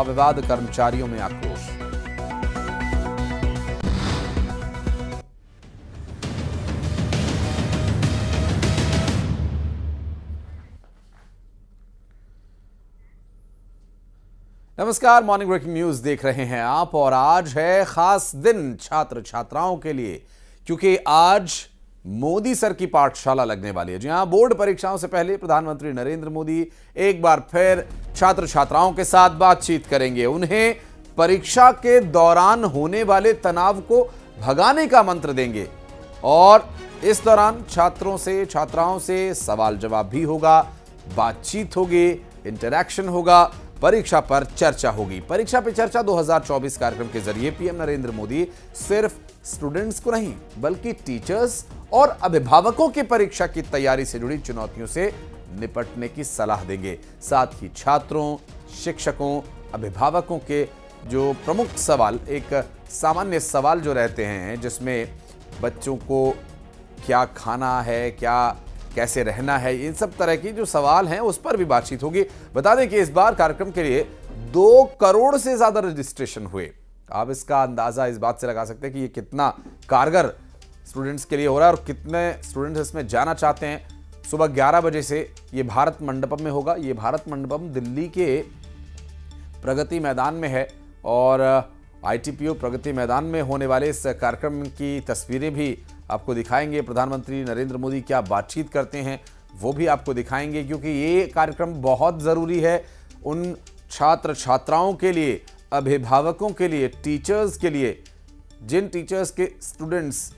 विवाद, कर्मचारियों में आक्रोश। नमस्कार, मॉर्निंग ब्रेकिंग न्यूज देख रहे हैं आप और आज है खास दिन छात्र छात्राओं के लिए, क्योंकि आज मोदी सर की पाठशाला लगने वाली है। जी हां, बोर्ड परीक्षाओं से पहले प्रधानमंत्री नरेंद्र मोदी एक बार फिर छात्र छात्राओं के साथ बातचीत करेंगे। उन्हें परीक्षा के दौरान होने वाले तनाव को भगाने का मंत्र देंगे और इस दौरान छात्रों से छात्राओं से सवाल जवाब भी होगा, बातचीत होगी, इंटरैक्शन होगा, परीक्षा पर चर्चा होगी। परीक्षा पे चर्चा 2024 कार्यक्रम के जरिए पीएम नरेंद्र मोदी सिर्फ स्टूडेंट्स को नहीं बल्कि टीचर्स और अभिभावकों की परीक्षा की तैयारी से जुड़ी चुनौतियों से निपटने की सलाह देंगे। साथ ही छात्रों, शिक्षकों, अभिभावकों के जो प्रमुख सवाल, एक सामान्य सवाल जो रहते हैं जिसमें बच्चों को क्या खाना है, कैसे रहना है, इन सब तरह की जो सवाल हैं उस पर भी बातचीत होगी। बता दें कि इस बार कार्यक्रम के लिए 2 करोड़ से ज्यादा रजिस्ट्रेशन हुए। आप इसका अंदाजा इस बात से लगा सकते हैं कि ये कितना कारगर स्टूडेंट्स के लिए हो रहा है और कितने स्टूडेंट्स इसमें जाना चाहते हैं। सुबह 11 बजे से ये भारत मंडपम में होगा। ये भारत मंडपम दिल्ली के प्रगति मैदान में है और ITPO प्रगति मैदान में होने वाले इस कार्यक्रम की तस्वीरें भी आपको दिखाएंगे। प्रधानमंत्री नरेंद्र मोदी क्या बातचीत करते हैं वो भी आपको दिखाएंगे, क्योंकि ये कार्यक्रम बहुत ज़रूरी है उन छात्र छात्राओं के लिए, अभिभावकों के लिए, टीचर्स के लिए, जिन टीचर्स के स्टूडेंट्स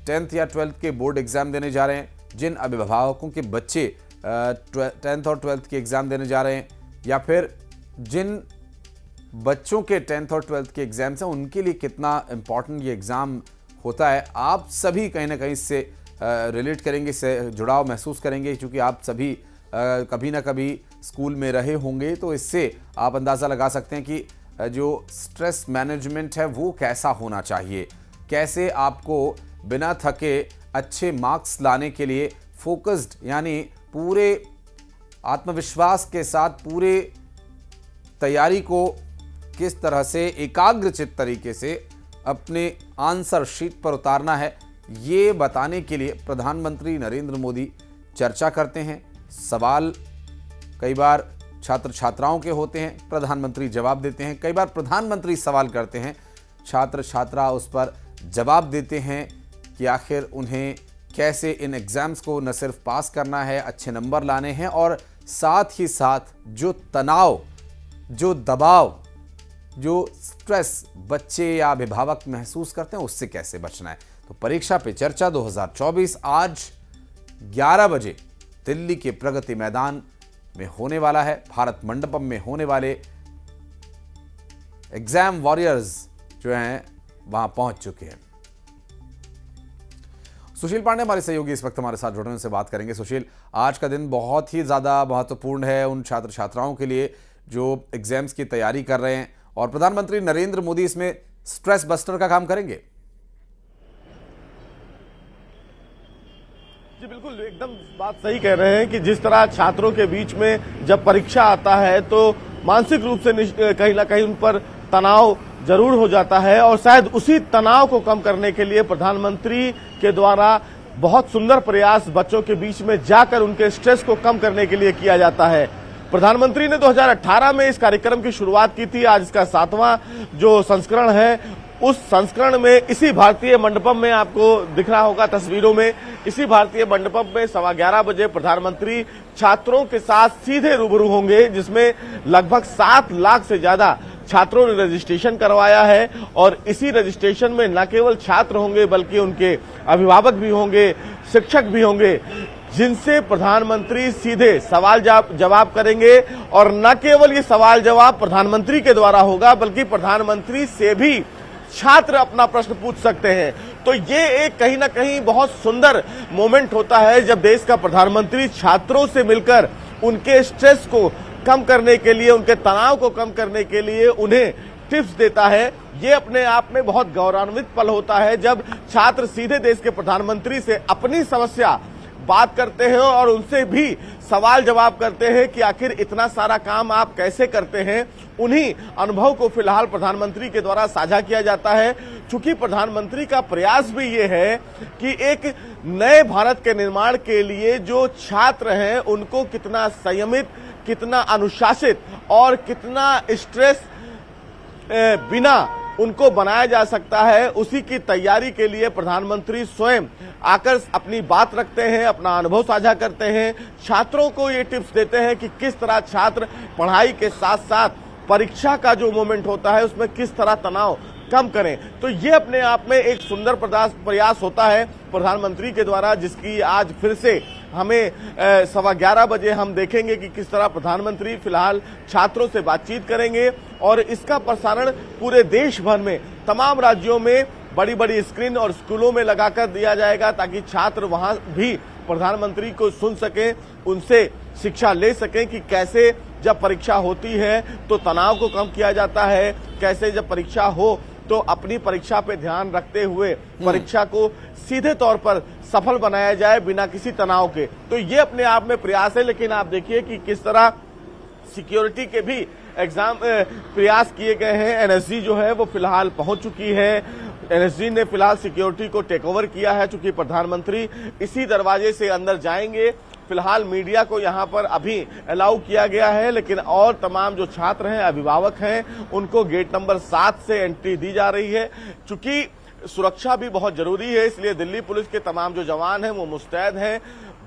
10th या 12th के बोर्ड एग्जाम देने जा रहे हैं, जिन अभिभावकों के बच्चे 10th और 12th के एग्जाम देने जा रहे हैं, या फिर जिन बच्चों के 10th और 12th के एग्जाम्स हैं, उनके लिए कितना इम्पॉर्टेंट ये एग्ज़ाम होता है। आप सभी कहीं ना कहीं इससे रिलेट करेंगे, इससे जुड़ाव महसूस करेंगे, क्योंकि आप सभी कभी ना कभी स्कूल में रहे होंगे। तो इससे आप अंदाज़ा लगा सकते हैं कि जो स्ट्रेस मैनेजमेंट है वो कैसा होना चाहिए, कैसे आपको बिना थके अच्छे मार्क्स लाने के लिए फोकस्ड, यानी पूरे आत्मविश्वास के साथ पूरे तैयारी को किस तरह से एकाग्रचित तरीके से अपने आंसर शीट पर उतारना है, ये बताने के लिए प्रधानमंत्री नरेंद्र मोदी चर्चा करते हैं। सवाल कई बार छात्र छात्राओं के होते हैं, प्रधानमंत्री जवाब देते हैं। कई बार प्रधानमंत्री सवाल करते हैं, छात्र छात्रा उस पर जवाब देते हैं कि आखिर उन्हें कैसे इन एग्ज़ाम्स को न सिर्फ पास करना है, अच्छे नंबर लाने हैं और साथ ही साथ जो तनाव, जो दबाव, जो स्ट्रेस बच्चे या अभिभावक महसूस करते हैं उससे कैसे बचना है। तो परीक्षा पे चर्चा 2024 आज 11 बजे दिल्ली के प्रगति मैदान में होने वाला है। भारत मंडपम में होने वाले एग्जाम वॉरियर्स जो हैं वहां पहुंच चुके हैं। सुशील पांडे हमारे सहयोगी इस वक्त हमारे साथ जुड़ने से बात करेंगे। सुशील, आज का दिन बहुत ही ज़्यादा महत्वपूर्ण है उन छात्र छात्राओं के लिए जो एग्जाम्स की तैयारी कर रहे हैं, और प्रधानमंत्री नरेंद्र मोदी इसमें स्ट्रेस बस्टर का काम करेंगे। जी बिल्कुल, एकदम बात सही कह रहे हैं कि जिस तरह छात्रों के बीच में जब परीक्षा आता है तो मानसिक रूप से कहीं ना कहीं उन पर तनाव जरूर हो जाता है, और शायद उसी तनाव को कम करने के लिए प्रधानमंत्री के द्वारा बहुत सुंदर प्रयास बच्चों के बीच में जाकर उनके स्ट्रेस को कम करने के लिए किया जाता है। प्रधानमंत्री ने 2018 में इस कार्यक्रम की शुरुआत की थी। आज इसका 7वां जो संस्करण है, उस संस्करण में इसी भारतीय मंडपम में आपको दिख रहा होगा तस्वीरों में, इसी भारतीय मंडपम में 11:15 बजे प्रधानमंत्री छात्रों के साथ सीधे रूबरू होंगे, जिसमें लगभग 7 लाख से ज्यादा छात्रों ने रजिस्ट्रेशन करवाया है। और इसी रजिस्ट्रेशन में न केवल छात्र होंगे बल्कि उनके अभिभावक भी होंगे, शिक्षक भी होंगे, जिनसे प्रधानमंत्री सीधे सवाल जवाब करेंगे। और न केवल ये सवाल जवाब प्रधानमंत्री के द्वारा होगा बल्कि प्रधानमंत्री से भी छात्र अपना प्रश्न पूछ सकते हैं। तो ये एक कहीं ना कहीं बहुत सुंदर मोमेंट होता है जब देश का प्रधानमंत्री छात्रों से मिलकर उनके स्ट्रेस को कम करने के लिए, उनके तनाव को कम करने के लिए उन्हें टिप्स देता है। ये अपने आप में बहुत गौरवान्वित पल होता है जब छात्र सीधे देश के प्रधानमंत्री से अपनी समस्या बात करते हैं और उनसे भी सवाल जवाब करते हैं कि आखिर इतना सारा काम आप कैसे करते हैं। उन्हीं अनुभव को फिलहाल प्रधानमंत्री के द्वारा साझा किया जाता है। चूंकि प्रधानमंत्री का प्रयास भी ये है कि एक नए भारत के निर्माण के लिए जो छात्र हैं उनको कितना संयमित, कितना अनुशासित और कितना स्ट्रेस बिना उनको बनाया जा सकता है, उसी की तैयारी के लिए प्रधानमंत्री स्वयं आकर अपनी बात रखते हैं, अपना अनुभव साझा करते हैं, छात्रों को ये टिप्स देते हैं कि किस तरह छात्र पढ़ाई के साथ साथ परीक्षा का जो मोमेंट होता है उसमें किस तरह तनाव कम करें। तो ये अपने आप में एक सुंदर प्रयास होता है प्रधानमंत्री के द्वारा, जिसकी आज फिर से हमें 11:15 बजे हम देखेंगे कि किस तरह प्रधानमंत्री फिलहाल छात्रों से बातचीत करेंगे और इसका प्रसारण पूरे देश भर में तमाम राज्यों में बड़ी बड़ी स्क्रीन और स्कूलों में लगाकर दिया जाएगा, ताकि छात्र वहां भी प्रधानमंत्री को सुन सकें, उनसे शिक्षा ले सकें कि कैसे जब परीक्षा होती है तो तनाव को कम किया जाता है, कैसे जब परीक्षा हो तो अपनी परीक्षा पे ध्यान रखते हुए परीक्षा को सीधे तौर पर सफल बनाया जाए बिना किसी तनाव के। तो ये अपने आप में प्रयास है। लेकिन आप देखिए कि किस तरह सिक्योरिटी के भी एग्जाम प्रयास किए गए हैं। एनएसजी जो है वो फिलहाल पहुंच चुकी है। एनएसजी ने फिलहाल सिक्योरिटी को टेक ओवर किया है। चूंकि प्रधानमंत्री इसी दरवाजे से अंदर जाएंगे, फिलहाल मीडिया को यहां पर अभी अलाउ किया गया है, लेकिन और तमाम जो छात्र हैं, अभिभावक हैं, उनको गेट नंबर 7 से एंट्री दी जा रही है। चूंकि सुरक्षा भी बहुत जरूरी है, इसलिए दिल्ली पुलिस के तमाम जो जवान हैं वो मुस्तैद हैं।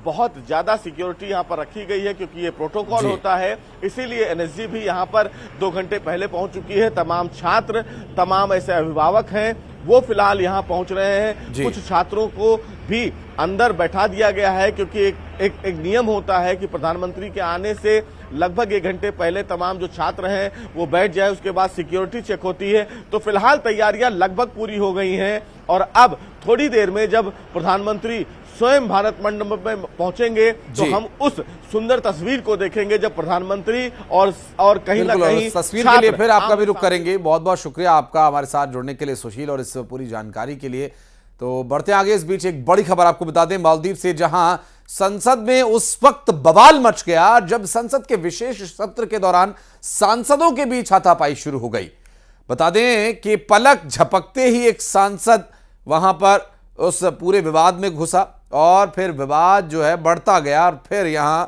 बहुत ज्यादा सिक्योरिटी यहां पर रखी गई है क्योंकि ये प्रोटोकॉल होता है, इसीलिए एनएसजी भी यहां पर 2 घंटे पहले पहुंच चुकी है। तमाम छात्र, तमाम ऐसे अभिभावक हैं वो फिलहाल यहां पहुंच रहे हैं। कुछ छात्रों को भी अंदर बैठा दिया गया है क्योंकि एक नियम होता है कि प्रधानमंत्री के आने से लगभग 1 घंटे पहले तमाम जो छात्र हैं वो बैठ जाए, उसके बाद सिक्योरिटी चेक होती है। तो फिलहाल तैयारियां लगभग पूरी हो गई हैं और अब थोड़ी देर में जब प्रधानमंत्री स्वयं भारत मंडप में पहुंचेंगे तो हम उस सुंदर तस्वीर को देखेंगे जब प्रधानमंत्री और कहीं ना कहीं तस्वीर के लिए फिर आपका भी रुख करेंगे। बहुत बहुत शुक्रिया आपका हमारे साथ जुड़ने के लिए सुशील, और इस पूरी जानकारी के लिए। तो बढ़ते आगे, इस बीच एक बड़ी खबर आपको बता दें मालदीव से, जहां संसद में उस वक्त बवाल मच गया जब संसद के विशेष सत्र के दौरान सांसदों के बीच हाथापाई शुरू हो गई। बता दें कि पलक झपकते ही एक सांसद वहां पर उस पूरे विवाद में घुसा और फिर विवाद जो है बढ़ता गया और फिर यहां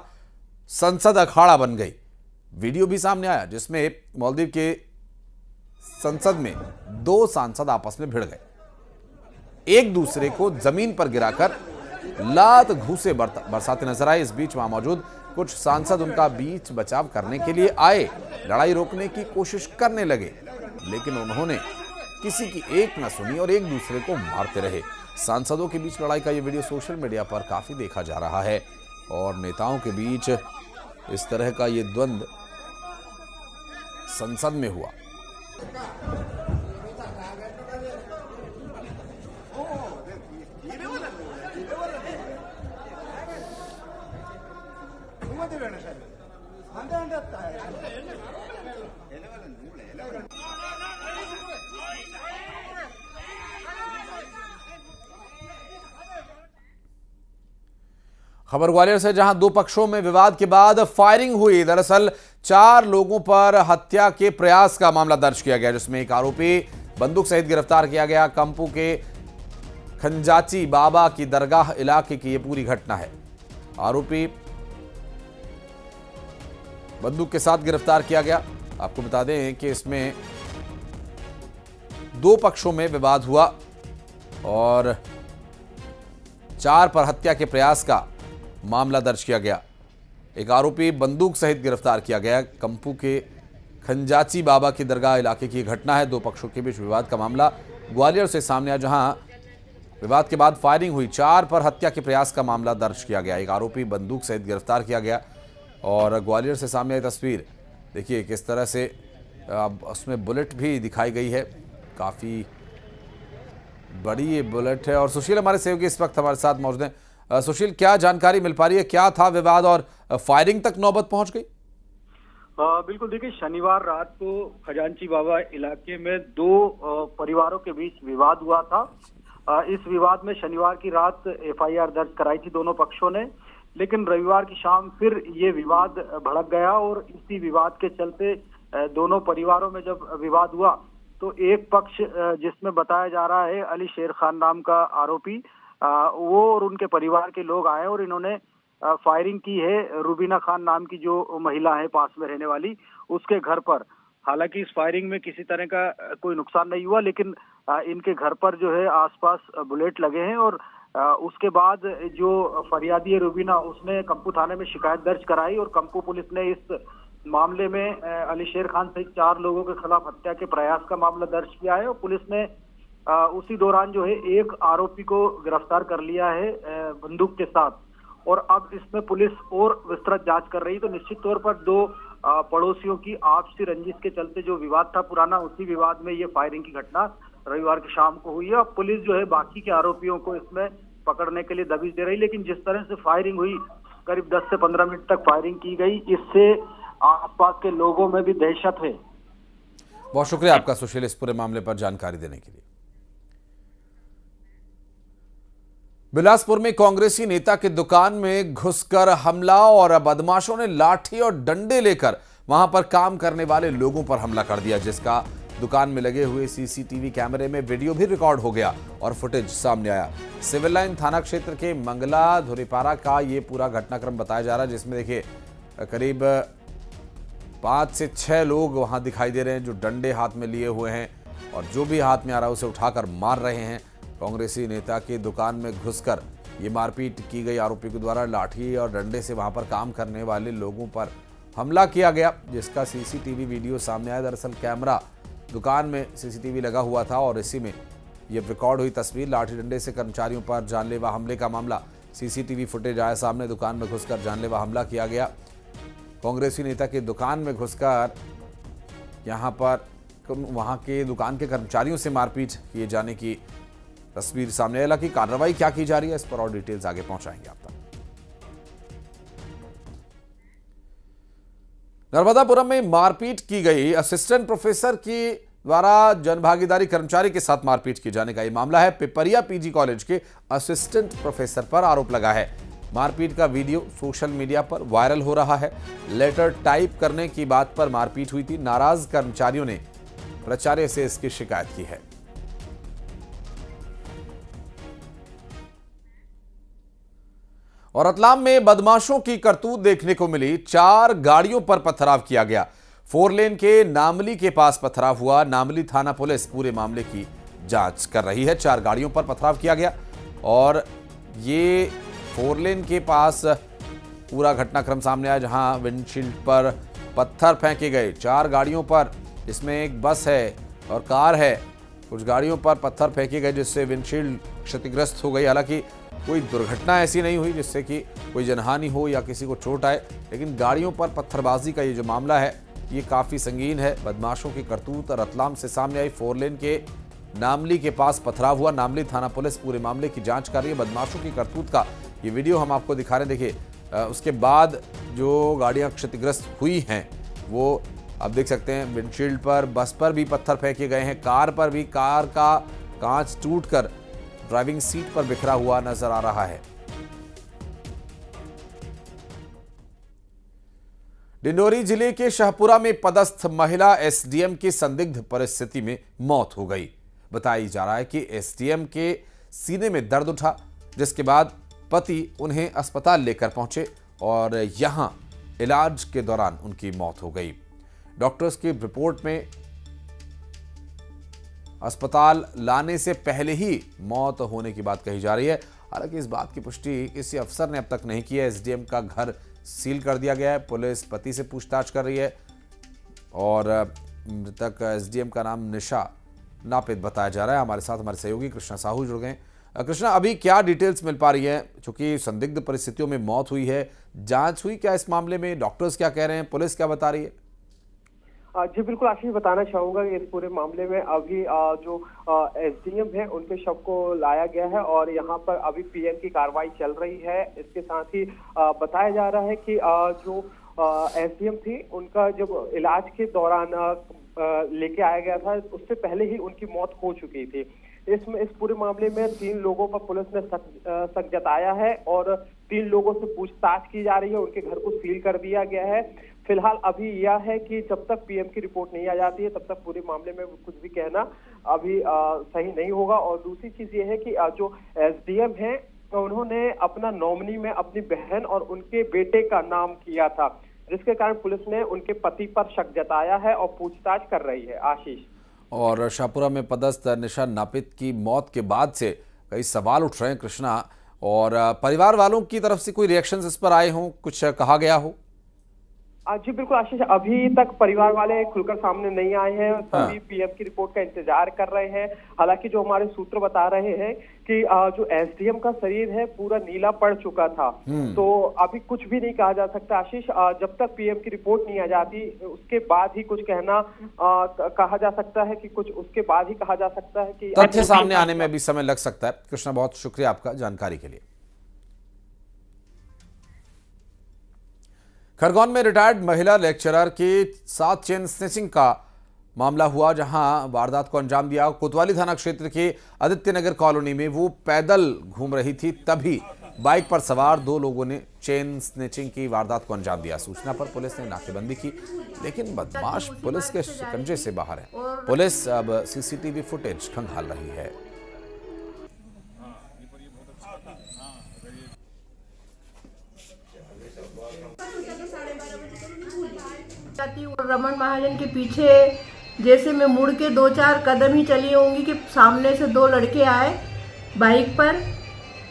संसद अखाड़ा बन गई। वीडियो भी सामने आया जिसमें मालदीव के संसद में 2 सांसद आपस में भिड़ गए, एक दूसरे को जमीन पर गिराकर लात घूंसे बरसाते नजर आए। इस बीच वहां मौजूद कुछ सांसद उनका बीच बचाव करने के लिए आए, लड़ाई रोकने की कोशिश करने लगे, लेकिन उन्होंने किसी की एक न सुनी और एक दूसरे को मारते रहे। सांसदों के बीच लड़ाई का यह वीडियो सोशल मीडिया पर काफी देखा जा रहा है और नेताओं के बीच इस तरह का ये द्वंद्व संसद में हुआ। खबर ग्वालियर से, जहां 2 पक्षों में विवाद के बाद फायरिंग हुई। दरअसल 4 लोगों पर हत्या के प्रयास का मामला दर्ज किया गया, जिसमें एक आरोपी बंदूक सहित गिरफ्तार किया गया। कंपू के खंजाची बाबा की दरगाह इलाके की यह पूरी घटना है। आरोपी बंदूक के साथ गिरफ्तार किया गया। आपको बता दें कि इसमें 2 पक्षों में विवाद हुआ और 4 पर हत्या के प्रयास का मामला दर्ज किया गया। एक आरोपी बंदूक सहित गिरफ्तार किया गया। कंपू के खंजाची बाबा की दरगाह इलाके की घटना है। 2 पक्षों के बीच विवाद का मामला ग्वालियर से सामने आया, जहां विवाद के बाद फायरिंग हुई। 4 पर हत्या के प्रयास का मामला दर्ज किया गया। एक आरोपी बंदूक सहित गिरफ्तार किया गया और ग्वालियर से सामने आई तस्वीर देखिए किस तरह से उसमें बुलेट भी दिखाई गई है। काफ़ी बड़ी ये बुलेट है। और सुशील हमारे सहयोगी इस वक्त हमारे साथ मौजूद हैं। सुशील, क्या जानकारी मिल पा रही है, क्या था विवाद और फायरिंग तक नौबत पहुंच गई? बिल्कुल, देखिए शनिवार रात को खजांची बाबा इलाके में 2 परिवारों के बीच विवाद हुआ था इस विवाद में शनिवार की रात एफआईआर दर्ज कराई थी दोनों पक्षों ने, लेकिन रविवार की शाम फिर ये विवाद भड़क गया और इसी विवाद के चलते दोनों परिवारों में जब विवाद हुआ तो एक पक्ष जिसमें बताया जा रहा है अली शेर खान नाम का आरोपी, वो और उनके परिवार के लोग आए और इन्होंने फायरिंग की है रुबीना खान नाम की जो महिला है पास में रहने वाली, उसके घर पर। हालांकि इस फायरिंग में किसी तरह का कोई नुकसान नहीं हुआ, लेकिन इनके घर पर जो है आसपास बुलेट लगे हैं और उसके बाद जो फरियादी है रुबीना, उसने कंपू थाने में शिकायत दर्ज कराई और कंपू पुलिस ने इस मामले में अली शेर खान सहित 4 लोगों के खिलाफ हत्या के प्रयास का मामला दर्ज किया है और पुलिस ने उसी दौरान जो है एक आरोपी को गिरफ्तार कर लिया है बंदूक के साथ और अब इसमें पुलिस और विस्तृत जांच कर रही है। तो निश्चित तौर पर 2 पड़ोसियों की आपसी रंजिश के चलते जो विवाद था पुराना, उसी विवाद में ये फायरिंग की घटना रविवार की शाम को हुई है। अब पुलिस जो है बाकी के आरोपियों को इसमें पकड़ने के लिए दबिश दे रही, लेकिन जिस तरह से फायरिंग हुई, करीब 10 से 15 मिनट तक फायरिंग की गई, इससे आसपास के लोगों में भी दहशत है। बहुत शुक्रिया आपका सुशील इस पूरे मामले पर जानकारी देने के लिए। बिलासपुर में कांग्रेसी नेता की दुकान में घुसकर हमला और बदमाशों ने लाठी और डंडे लेकर वहां पर काम करने वाले लोगों पर हमला कर दिया, जिसका दुकान में लगे हुए सीसीटीवी कैमरे में वीडियो भी रिकॉर्ड हो गया और फुटेज सामने आया। सिविल लाइन थाना क्षेत्र के मंगला धुरीपारा का ये पूरा घटनाक्रम बताया जा रहा है, जिसमें देखिए करीब 5 से 6 लोग वहां दिखाई दे रहे हैं जो डंडे हाथ में लिए हुए हैं और जो भी हाथ में आ रहा है उसे उठाकर मार रहे हैं। कांग्रेसी नेता की दुकान में घुसकर ये मारपीट की गई। आरोपी के द्वारा लाठी और डंडे से वहां पर काम करने वाले लोगों पर हमला किया गया, जिसका सीसीटीवी वीडियो सामने आया। दरअसल कैमरा दुकान में सीसीटीवी लगा हुआ था और इसी में ये रिकॉर्ड हुई तस्वीर। लाठी डंडे से कर्मचारियों पर जानलेवा हमले का मामला, सीसीटीवी फुटेज आया सामने। दुकान में घुसकर जानलेवा हमला किया गया। कांग्रेसी नेता की दुकान में घुसकर यहां पर वहां के दुकान के कर्मचारियों से मारपीट किए जाने की तस्वीर सामने आई। हालांकि कार्रवाई क्या की जा रही है इस पर और डिटेल्स आगे पहुंचाएंगे आप तक। नर्मदापुरम में मारपीट की गई। असिस्टेंट प्रोफेसर की द्वारा जनभागीदारी कर्मचारी के साथ मारपीट किए जाने का यह मामला है। पिपरिया पीजी कॉलेज के असिस्टेंट प्रोफेसर पर आरोप लगा है। मारपीट का वीडियो सोशल मीडिया पर वायरल हो रहा है। लेटर टाइप करने की बात पर मारपीट हुई थी। नाराज कर्मचारियों ने प्राचार्य से इसकी शिकायत की है। और रतलाम में बदमाशों की करतूत देखने को मिली। 4 गाड़ियों पर पथराव किया गया। 4 लेन के नामली के पास पथराव हुआ। नामली थाना पुलिस पूरे मामले की जांच कर रही है। 4 गाड़ियों पर पथराव किया गया और ये 4 लेन के पास पूरा घटनाक्रम सामने आया, जहां विंडशील्ड पर पत्थर फेंके गए। 4 गाड़ियों पर, जिसमें एक बस है और कार है, कुछ गाड़ियों पर पत्थर फेंके गए जिससे विंडशील्ड क्षतिग्रस्त हो गई। हालांकि कोई दुर्घटना ऐसी नहीं हुई जिससे कि कोई जनहानि हो या किसी को चोट आए, लेकिन गाड़ियों पर पत्थरबाजी का ये जो मामला है ये काफ़ी संगीन है। बदमाशों की करतूत रतलाम से सामने आई। 4 लेन के नामली के पास पथराव हुआ। नामली थाना पुलिस पूरे मामले की जांच कर रही है। बदमाशों की करतूत का ये वीडियो हम आपको दिखा रहे हैं। देखिए उसके बाद जो गाड़ियाँ क्षतिग्रस्त हुई हैं वो आप देख सकते हैं। विंडशील्ड पर, बस पर भी पत्थर फेंके गए हैं। कार पर भी, कार का कांच टूटकर ड्राइविंग सीट पर बिखरा हुआ नजर आ रहा है। डिंडोरी जिले के शाहपुरा में पदस्थ महिला एसडीएम की संदिग्ध परिस्थिति में मौत हो गई। बताई जा रहा है कि एसडीएम के सीने में दर्द उठा, जिसके बाद पति उन्हें अस्पताल लेकर पहुंचे और यहां इलाज के दौरान उनकी मौत हो गई। डॉक्टर्स की रिपोर्ट में अस्पताल लाने से पहले ही मौत होने की बात कही जा रही है। हालांकि इस बात की पुष्टि किसी अफसर ने अब तक नहीं की है। एसडीएम का घर सील कर दिया गया है। पुलिस पति से पूछताछ कर रही है और मृतक एसडीएम का नाम निशा नापित बताया जा रहा है। हमारे साथ हमारे सहयोगी कृष्णा साहू जुड़ गए। कृष्णा, अभी क्या डिटेल्स मिल पा रही है? चूंकि संदिग्ध परिस्थितियों में मौत हुई है, जांच हुई क्या इस मामले में? डॉक्टर्स क्या कह रहे हैं? पुलिस क्या बता रही है? जी बिल्कुल आशीष, बताना चाहूंगा कि इस पूरे मामले में अभी जो एसडीएम है उनके शव को लाया गया है और यहाँ पर अभी पीएम की कार्रवाई चल रही है। इसके साथ ही बताया जा रहा है कि जो एसडीएम थी उनका जब इलाज के दौरान लेके आया गया था, उससे पहले ही उनकी मौत हो चुकी थी। इस पूरे मामले में 3 लोगों पर पुलिस ने शक जताया है और 3 लोगों से पूछताछ की जा रही है। उनके घर को सील कर दिया गया है। फिलहाल अभी यह है कि जब तक पीएम की रिपोर्ट नहीं आ जाती है तब तक पूरे मामले में कुछ भी कहना अभी सही नहीं होगा। और दूसरी चीज ये है कि जो एसडीएम है उन्होंने अपना नॉमिनी में अपनी बहन और उनके बेटे का नाम किया था, जिसके कारण पुलिस ने उनके पति पर शक जताया है और पूछताछ कर रही है। आशीष। और शाहपुरा में पदस्थ निशा नापित की मौत के बाद से कई सवाल उठ रहे हैं कृष्णा, और परिवार वालों की तरफ से कोई रिएक्शंस इस पर आए हों, कुछ कहा गया हो? जी बिल्कुल आशीष, अभी तक परिवार वाले खुलकर सामने नहीं आए हैं। सभी पीएम की रिपोर्ट का इंतजार कर रहे हैं। हालांकि जो हमारे सूत्र बता रहे हैं कि जो एसडीएम का शरीर है पूरा नीला पड़ चुका था, तो अभी कुछ भी नहीं कहा जा सकता आशीष। जब तक पीएम की रिपोर्ट नहीं आ जाती उसके बाद ही कुछ कहना कहा जा सकता है कि कुछ उसके बाद ही कहा जा सकता है कि तथ्य सामने आने में अभी समय लग सकता है। कृष्णा, बहुत शुक्रिया आपका जानकारी के लिए। खरगोन में रिटायर्ड महिला लेक्चरर के साथ चेन स्नैचिंग का मामला हुआ, जहां वारदात को अंजाम दिया। कोतवाली थाना क्षेत्र के आदित्य नगर कॉलोनी में वो पैदल घूम रही थी, तभी बाइक पर सवार 2 लोगों ने चेन स्नैचिंग की वारदात को अंजाम दिया। सूचना पर पुलिस ने नाकेबंदी की, लेकिन बदमाश पुलिस के शिकंजे से बाहर है। पुलिस अब सीसीटीवी फुटेज खंगाल रही है। और रमन महाजन के पीछे जैसे मैं मुड़ के 2-4 कदम ही चली होंगी कि सामने से 2 लड़के आए बाइक पर,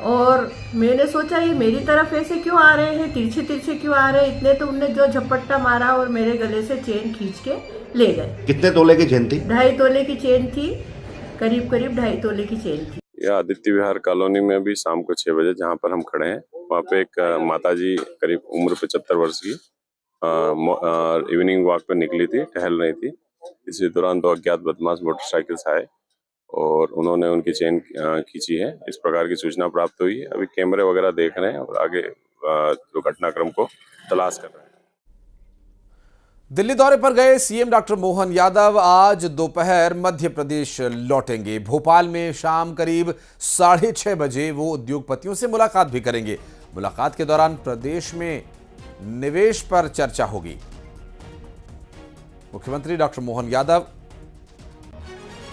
और मैंने सोचा ये मेरी तरफ ऐसे क्यों आ रहे हैं, तिरछे तिरछे क्यों आ रहे हैं। इतने तो उनने जो झपट्टा मारा और मेरे गले से चेन खींच के ले गए। कितने तोले की चेन थी? 2.5 तोले की चेन थी, करीब 2.5 तोले की चेन थी। यह आदित्य विहार कॉलोनी में भी शाम को 6 बजे जहाँ पर हम खड़े हैं, वहाँ पे एक माताजी करीब उम्र 75 वर्ष की इवनिंग वॉक पर निकली थी, टहल रही थी। इसी दौरान 2 अज्ञात बदमाश मोटरसाइकिल से आए और उन्होंने उनकी चेन खींची है। इस प्रकार की सूचना प्राप्त हुई है। अभी कैमरे वगैरह देख रहे हैं और आगे जो घटनाक्रम को तलाश कर रहे हैं। दिल्ली दौरे पर गए सीएम डॉक्टर मोहन यादव आज दोपहर मध्य प्रदेश लौटेंगे। भोपाल में शाम करीब 6:30 बजे वो उद्योगपतियों से मुलाकात भी करेंगे। मुलाकात के दौरान प्रदेश में निवेश पर चर्चा होगी। मुख्यमंत्री डॉक्टर मोहन यादव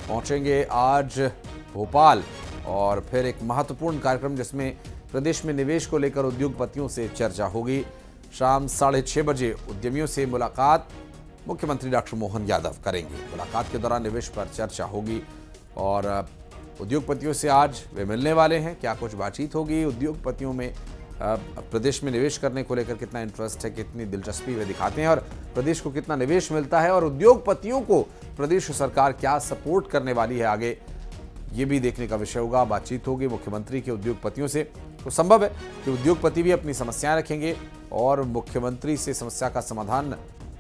पहुंचेंगे आज भोपाल, और फिर एक महत्वपूर्ण कार्यक्रम जिसमें प्रदेश में निवेश को लेकर उद्योगपतियों से चर्चा होगी। शाम 6:30 बजे उद्यमियों से मुलाकात मुख्यमंत्री डॉक्टर मोहन यादव करेंगे। मुलाकात के दौरान निवेश पर चर्चा होगी और उद्योगपतियों से आज वे मिलने वाले हैं। क्या कुछ बातचीत होगी, उद्योगपतियों में प्रदेश में निवेश करने को लेकर कितना इंटरेस्ट है, कितनी दिलचस्पी वे दिखाते हैं और प्रदेश को कितना निवेश मिलता है, और उद्योगपतियों को प्रदेश सरकार क्या सपोर्ट करने वाली है आगे, ये भी देखने का विषय होगा। बातचीत होगी मुख्यमंत्री के उद्योगपतियों से। तो संभव है कि उद्योगपति भी अपनी समस्याएं रखेंगे और मुख्यमंत्री से समस्या का समाधान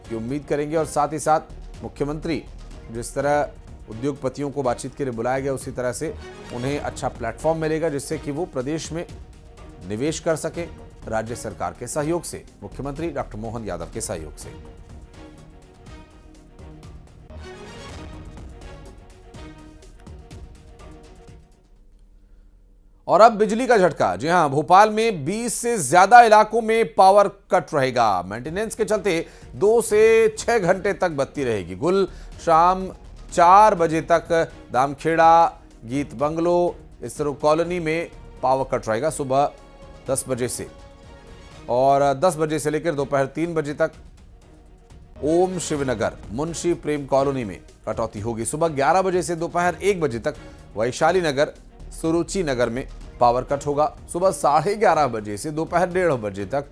की उम्मीद करेंगे, और साथ ही साथ मुख्यमंत्री जिस तरह उद्योगपतियों को बातचीत के लिए बुलाया गया उसी तरह से उन्हें अच्छा प्लेटफॉर्म मिलेगा जिससे कि वो प्रदेश में निवेश कर सके राज्य सरकार के सहयोग से, मुख्यमंत्री डॉक्टर मोहन यादव के सहयोग से। और अब बिजली का झटका। जी हां, भोपाल में 20 से ज्यादा इलाकों में पावर कट रहेगा। मेंटेनेंस के चलते 2 से 6 घंटे तक बत्ती रहेगी गुल। शाम 4 बजे तक दामखेड़ा, गीत बंगलो, इसरो कॉलोनी में पावर कट रहेगा सुबह 10 बजे से, और 10 बजे से लेकर दोपहर 3 बजे तक ओम शिवनगर, मुंशी प्रेम कॉलोनी में कटौती होगी। सुबह 11 बजे से दोपहर 1 बजे तक वैशाली नगर, सुरुचि नगर में पावर कट होगा। सुबह 11:30 बजे से दोपहर 1:30 बजे तक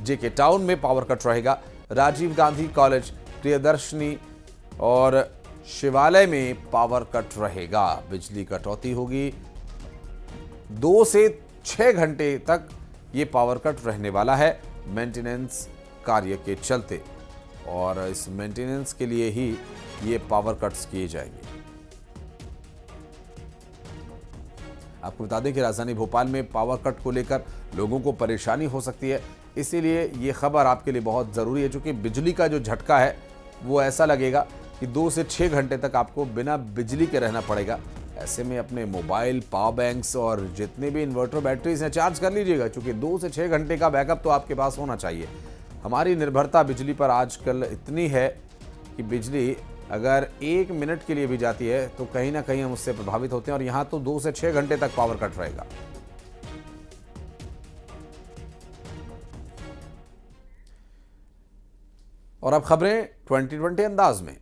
जेके टाउन में पावर कट रहेगा। राजीव गांधी कॉलेज, प्रियदर्शनी और शिवालय में पावर कट रहेगा। बिजली कटौती होगी। 2 से 6 घंटे तक ये पावर कट रहने वाला है मेंटेनेंस कार्य के चलते, और इस मेंटेनेंस के लिए ही ये पावर कट्स किए जाएंगे। आपको बता दें कि राजधानी भोपाल में पावर कट को लेकर लोगों को परेशानी हो सकती है, इसीलिए ये खबर आपके लिए बहुत ज़रूरी है, क्योंकि बिजली का जो झटका है वो ऐसा लगेगा कि 2 से 6 घंटे तक आपको बिना बिजली के रहना पड़ेगा। ऐसे में अपने मोबाइल, पावर बैंक्स और जितने भी इन्वर्टर बैटरीज हैं चार्ज कर लीजिएगा, क्योंकि 2 से 6 घंटे का बैकअप तो आपके पास होना चाहिए। हमारी निर्भरता बिजली पर आजकल इतनी है कि बिजली अगर 1 मिनट के लिए भी जाती है तो कहीं ना कहीं हम उससे प्रभावित होते हैं, और यहाँ तो 2 से 6 घंटे तक पावर कट रहेगा। और अब खबरें 2020 अंदाज में।